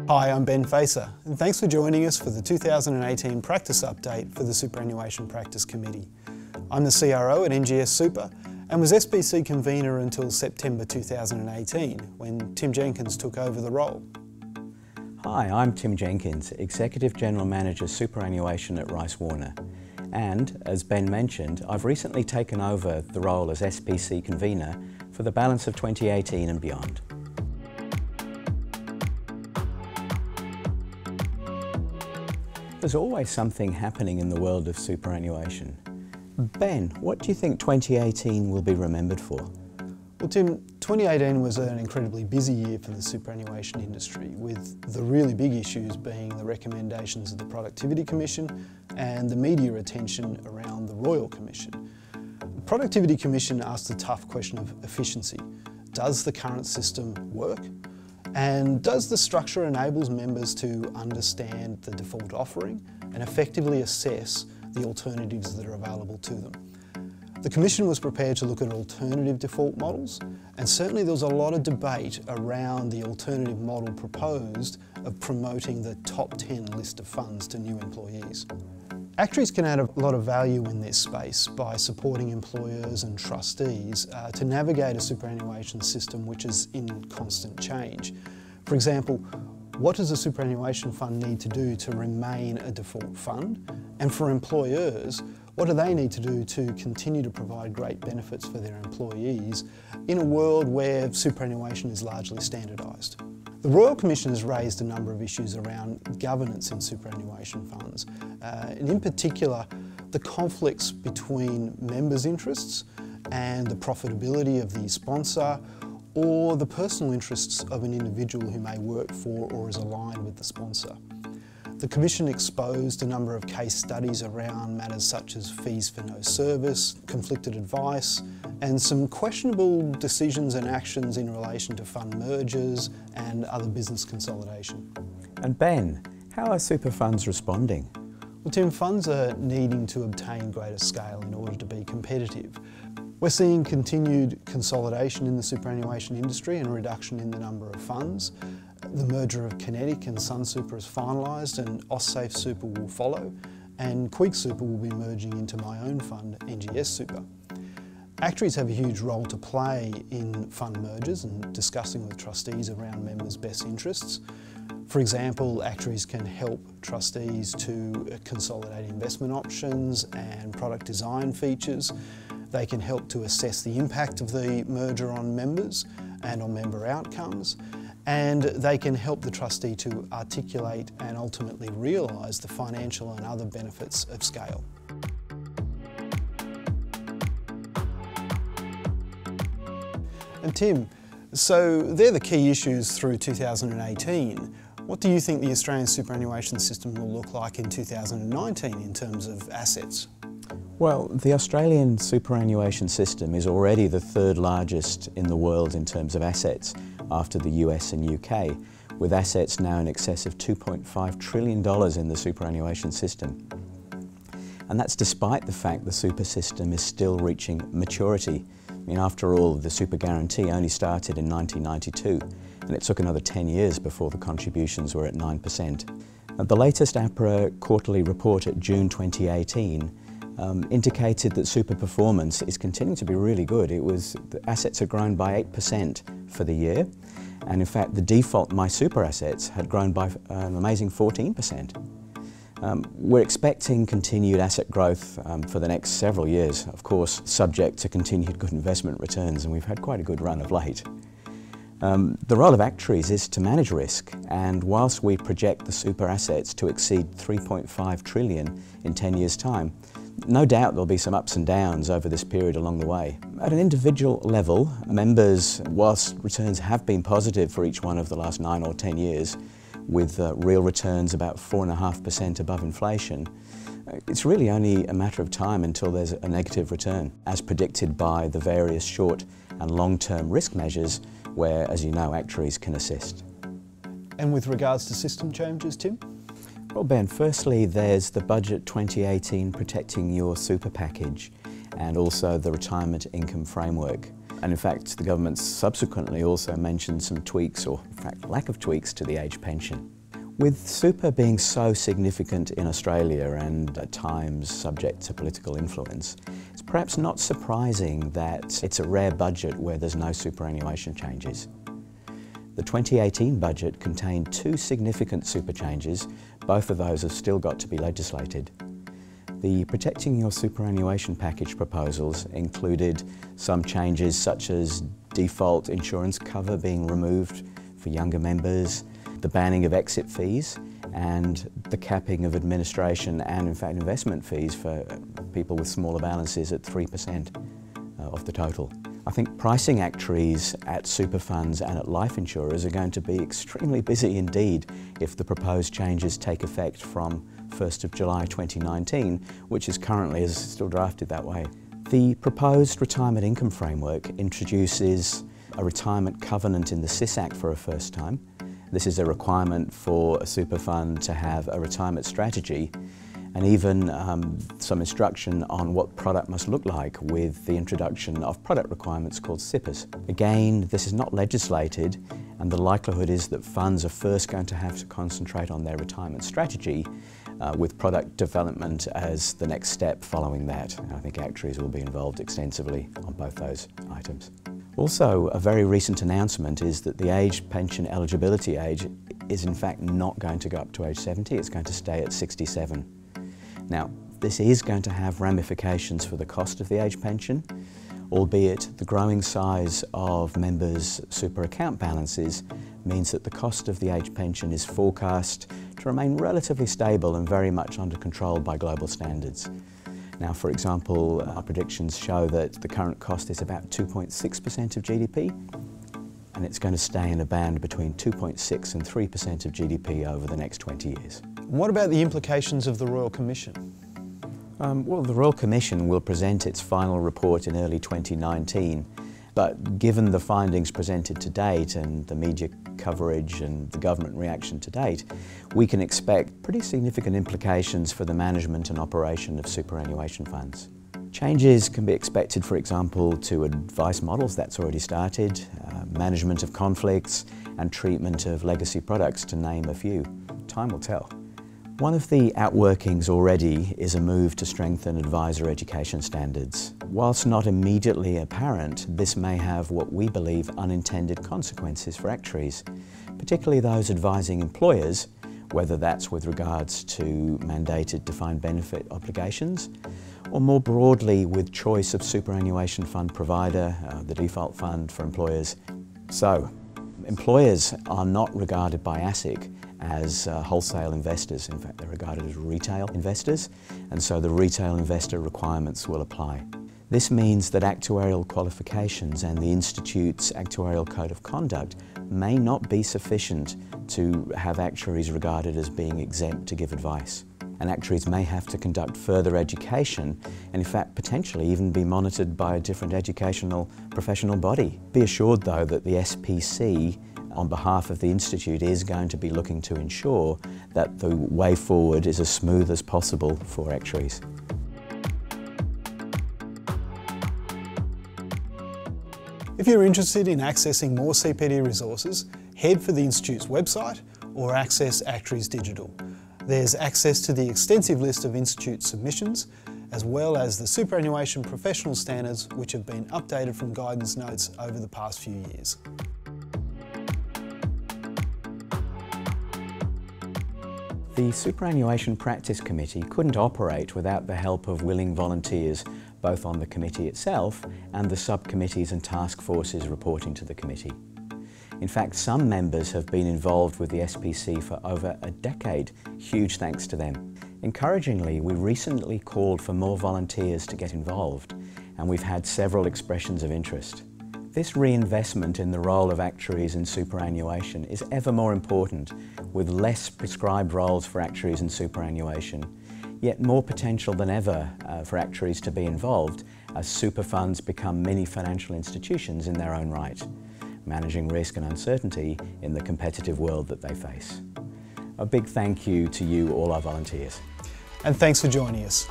Hi, I'm Ben Facer, and thanks for joining us for the 2018 Practice Update for the Superannuation Practice Committee. I'm the CRO at NGS Super and was SPC Convenor until September 2018, when Tim Jenkins took over the role. Hi, I'm Tim Jenkins, Executive General Manager Superannuation at Rice Warner. And, as Ben mentioned, I've recently taken over the role as SPC Convenor for the balance of 2018 and beyond. There's always something happening in the world of superannuation. Ben, what do you think 2018 will be remembered for? Well, Tim, 2018 was an incredibly busy year for the superannuation industry, with the really big issues being the recommendations of the Productivity Commission and the media attention around the Royal Commission. The Productivity Commission asked the tough question of efficiency. Does the current system work? And does the structure enable members to understand the default offering and effectively assess the alternatives that are available to them? The Commission was prepared to look at alternative default models, and certainly there was a lot of debate around the alternative model proposed of promoting the top 10 list of funds to new employees. Actuaries can add a lot of value in this space by supporting employers and trustees to navigate a superannuation system which is in constant change. For example, what does a superannuation fund need to do to remain a default fund? And for employers, what do they need to do to continue to provide great benefits for their employees in a world where superannuation is largely standardised? The Royal Commission has raised a number of issues around governance in superannuation funds, and in particular the conflicts between members' interests and the profitability of the sponsor, or the personal interests of an individual who may work for or is aligned with the sponsor. The Commission exposed a number of case studies around matters such as fees for no service, conflicted advice, and some questionable decisions and actions in relation to fund mergers and other business consolidation. And Ben, how are super funds responding? Well, Tim, funds are needing to obtain greater scale in order to be competitive. We're seeing continued consolidation in the superannuation industry and a reduction in the number of funds. The merger of Kinetic and Sunsuper is finalised, and Aussafe Super will follow, and Quig Super will be merging into my own fund, NGS Super. Actuaries have a huge role to play in fund mergers and discussing with trustees around members' best interests. For example, actuaries can help trustees to consolidate investment options and product design features. They can help to assess the impact of the merger on members and on member outcomes. And they can help the trustee to articulate and ultimately realise the financial and other benefits of scale. And Tim, so they're the key issues through 2018. What do you think the Australian superannuation system will look like in 2019 in terms of assets? Well, the Australian superannuation system is already the third largest in the world in terms of assets, after the US and UK, with assets now in excess of $2.5 trillion in the superannuation system. And that's despite the fact the super system is still reaching maturity. I mean, after all, the super guarantee only started in 1992, and it took another 10 years before the contributions were at 9%. The latest APRA quarterly report at June 2018 indicated that super performance is continuing to be really good. The assets have grown by 8% for the year, and in fact the default My Super assets had grown by an amazing 14%. We're expecting continued asset growth for the next several years, of course subject to continued good investment returns, and we've had quite a good run of late. The role of actuaries is to manage risk, and whilst we project the super assets to exceed 3.5 trillion in 10 years' time, no doubt there'll be some ups and downs over this period along the way. At an individual level, members, whilst returns have been positive for each one of the last 9 or 10 years, with real returns about 4.5% above inflation, it's really only a matter of time until there's a negative return, as predicted by the various short and long-term risk measures where, as you know, actuaries can assist. And with regards to system changes, Tim? Well, Ben, firstly there's the Budget 2018 Protecting Your Super package, and also the Retirement Income Framework. And in fact, the government subsequently also mentioned some tweaks, or in fact lack of tweaks, to the age pension. With super being so significant in Australia and at times subject to political influence, it's perhaps not surprising that it's a rare budget where there's no superannuation changes. The 2018 budget contained 2 significant super changes. Both of those have still got to be legislated. The Protecting Your Superannuation Package proposals included some changes such as default insurance cover being removed for younger members, the banning of exit fees and the capping of administration and in fact investment fees for people with smaller balances at 3% of the total. I think pricing actuaries at super funds and at life insurers are going to be extremely busy indeed if the proposed changes take effect from 1st of July 2019, which is currently still drafted that way. The proposed retirement income framework introduces a retirement covenant in the SIS Act for a first time. This is a requirement for a super fund to have a retirement strategy and even some instruction on what product must look like with the introduction of product requirements called SIPPers. Again, this is not legislated and the likelihood is that funds are first going to have to concentrate on their retirement strategy with product development as the next step following that. And I think actuaries will be involved extensively on both those items. Also, a very recent announcement is that the age pension eligibility age is in fact not going to go up to age 70, it's going to stay at 67. Now, this is going to have ramifications for the cost of the age pension, albeit the growing size of members' super account balances means that the cost of the age pension is forecast to remain relatively stable and very much under control by global standards. Now, for example, our predictions show that the current cost is about 2.6% of GDP, and it's going to stay in a band between 2.6 and 3% of GDP over the next 20 years. What about the implications of the Royal Commission? Well, the Royal Commission will present its final report in early 2019, but given the findings presented to date and the media coverage and the government reaction to date, we can expect pretty significant implications for the management and operation of superannuation funds. Changes can be expected, for example, to advice models, that's already started, management of conflicts and treatment of legacy products, to name a few. Time will tell. One of the outworkings already is a move to strengthen advisor education standards. Whilst not immediately apparent, this may have what we believe unintended consequences for actuaries, particularly those advising employers, whether that's with regards to mandated defined benefit obligations, or more broadly with choice of superannuation fund provider, the default fund for employers. So, employers are not regarded by ASIC as wholesale investors. In fact, they're regarded as retail investors, and so the retail investor requirements will apply. This means that actuarial qualifications and the Institute's actuarial code of conduct may not be sufficient to have actuaries regarded as being exempt to give advice. And actuaries may have to conduct further education and in fact potentially even be monitored by a different educational professional body. Be assured though that the SPC on behalf of the Institute is going to be looking to ensure that the way forward is as smooth as possible for actuaries. If you're interested in accessing more CPD resources, head for the Institute's website or access Actuaries Digital. There's access to the extensive list of Institute submissions, as well as the superannuation professional standards which have been updated from guidance notes over the past few years. The Superannuation Practice Committee couldn't operate without the help of willing volunteers, both on the committee itself and the subcommittees and task forces reporting to the committee. In fact, some members have been involved with the SPC for over a decade. Huge thanks to them. Encouragingly, we recently called for more volunteers to get involved, and we've had several expressions of interest. This reinvestment in the role of actuaries in superannuation is ever more important, with less prescribed roles for actuaries in superannuation, yet more potential than ever for actuaries to be involved as super funds become mini financial institutions in their own right, managing risk and uncertainty in the competitive world that they face. A big thank you to you, all our volunteers. And thanks for joining us.